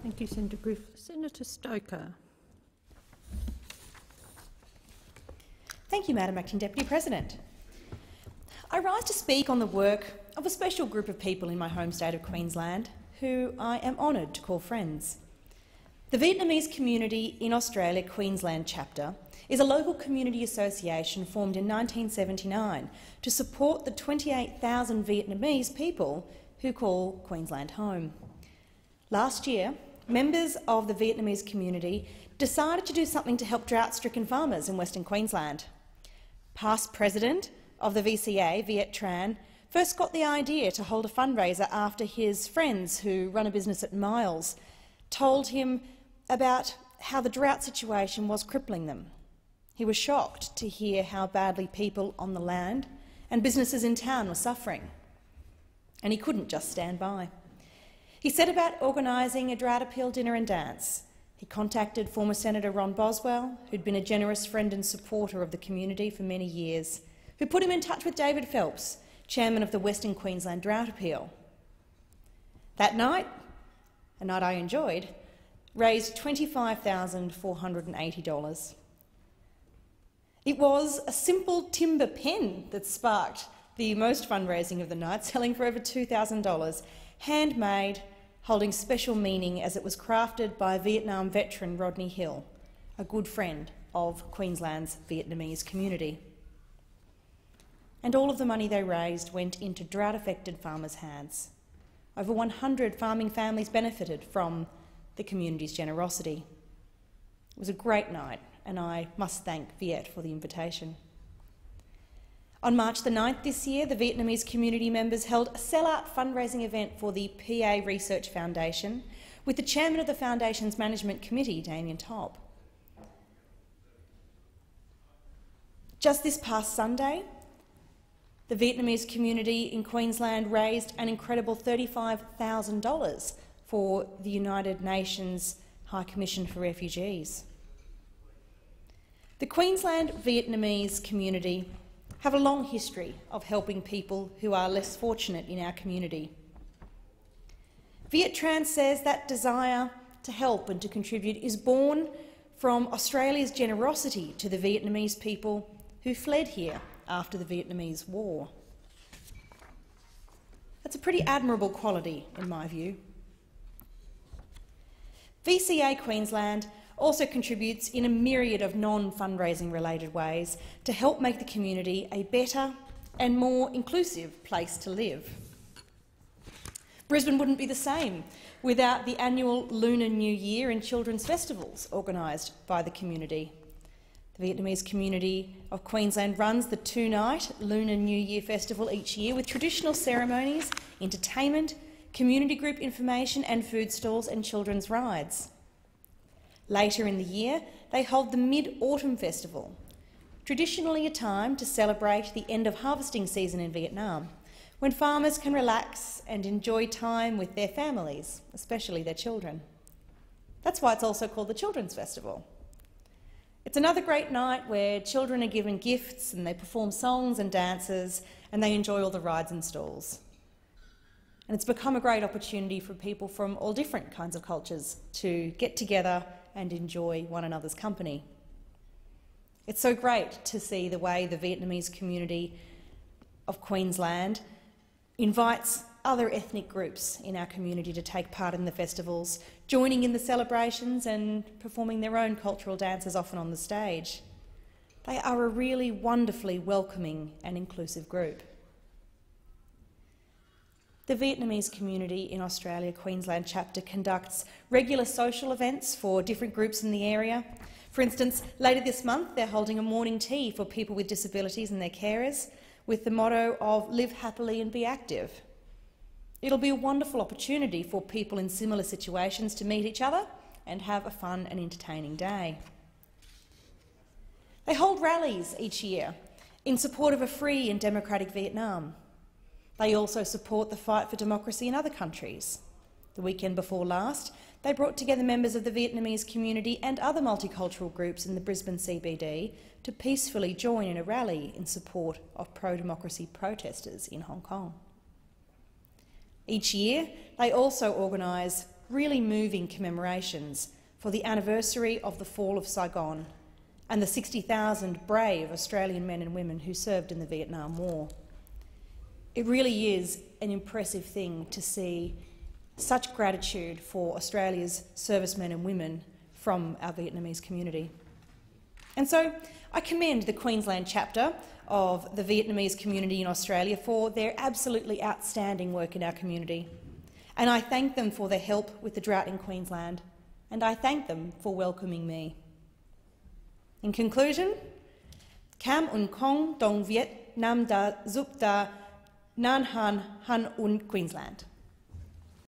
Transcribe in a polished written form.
Thank you, Senator Griff. Senator Stoker. Thank you, Madam Acting Deputy President. I rise to speak on the work of a special group of people in my home state of Queensland who I am honoured to call friends. The Vietnamese community in Australia Queensland chapter is a local community association formed in 1979 to support the 28,000 Vietnamese people who call Queensland home. Last year, members of the Vietnamese community decided to do something to help drought-stricken farmers in Western Queensland. Past president of the VCA, Viet Tran, first got the idea to hold a fundraiser after his friends who run a business at Miles told him about how the drought situation was crippling them. He was shocked to hear how badly people on the land and businesses in town were suffering, and he couldn't just stand by. He set about organising a drought appeal dinner and dance. He contacted former Senator Ron Boswell, who'd been a generous friend and supporter of the community for many years, who put him in touch with David Phelps, chairman of the Western Queensland Drought Appeal. That night, a night I enjoyed, raised $25,480. It was a simple timber pen that sparked the most fundraising of the night, selling for over $2,000, handmade, holding special meaning as it was crafted by Vietnam veteran Rodney Hill, a good friend of Queensland's Vietnamese community. And all of the money they raised went into drought-affected farmers' hands. Over 100 farming families benefited from the community's generosity. It was a great night, and I must thank Viet for the invitation. On March the 9th this year, the Vietnamese community members held a sell-out fundraising event for the PA Research Foundation with the chairman of the foundation's management committee, Damien Topp. Just this past Sunday, the Vietnamese community in Queensland raised an incredible $35,000 for the United Nations High Commission for Refugees. The Queensland Vietnamese community have a long history of helping people who are less fortunate in our community. Viet Tran says that desire to help and to contribute is born from Australia's generosity to the Vietnamese people who fled here after the Vietnamese War. That's a pretty admirable quality, in my view. VCA Queensland also contributes in a myriad of non-fundraising related ways to help make the community a better and more inclusive place to live. Brisbane wouldn't be the same without the annual Lunar New Year and children's festivals organised by the community. The Vietnamese community of Queensland runs the two-night Lunar New Year festival each year with traditional ceremonies, entertainment, community group information and food stalls and children's rides. Later in the year, they hold the Mid-Autumn Festival, traditionally a time to celebrate the end of harvesting season in Vietnam, when farmers can relax and enjoy time with their families, especially their children. That's why it's also called the Children's Festival. It's another great night where children are given gifts and they perform songs and dances and they enjoy all the rides and stalls. And it's become a great opportunity for people from all different kinds of cultures to get together and enjoy one another's company. It's so great to see the way the Vietnamese community of Queensland invites other ethnic groups in our community to take part in the festivals, joining in the celebrations and performing their own cultural dances, often on the stage. They are a really wonderfully welcoming and inclusive group. The Vietnamese community in Australia Queensland chapter conducts regular social events for different groups in the area. For instance, later this month they're holding a morning tea for people with disabilities and their carers with the motto of "Live happily and be active." It'll be a wonderful opportunity for people in similar situations to meet each other and have a fun and entertaining day. They hold rallies each year in support of a free and democratic Vietnam. They also support the fight for democracy in other countries. The weekend before last, they brought together members of the Vietnamese community and other multicultural groups in the Brisbane CBD to peacefully join in a rally in support of pro-democracy protesters in Hong Kong. Each year, they also organise really moving commemorations for the anniversary of the fall of Saigon and the 60,000 brave Australian men and women who served in the Vietnam War. It really is an impressive thing to see such gratitude for Australia's servicemen and women from our Vietnamese community. And so I commend the Queensland chapter of the Vietnamese community in Australia for their absolutely outstanding work in our community. And I thank them for their help with the drought in Queensland, and I thank them for welcoming me. In conclusion, Cam Un Kong Dong Viet Nam Da Zup Da Nan Han Han Un Queensland.